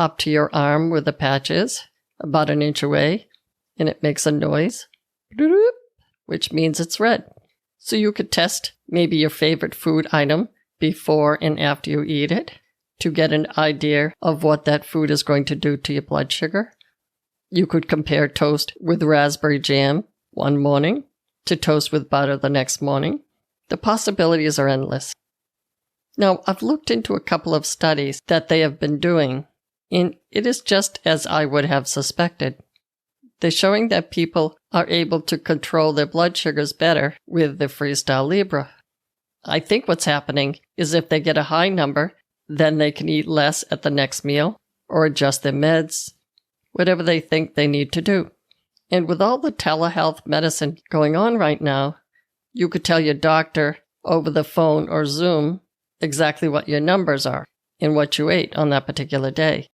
up to your arm where the patch is, about an inch away, and it makes a noise, which means it's red. So you could test maybe your favorite food item before and after you eat it to get an idea of what that food is going to do to your blood sugar. You could compare toast with raspberry jam one morning to toast with butter the next morning. The possibilities are endless. Now, I've looked into a couple of studies that they have been doing, and it is just as I would have suspected. They're showing that people are able to control their blood sugars better with the Freestyle Libre. I think what's happening is if they get a high number, then they can eat less at the next meal or adjust their meds, whatever they think they need to do. And with all the telehealth medicine going on right now, you could tell your doctor over the phone or Zoom exactly what your numbers are and what you ate on that particular day.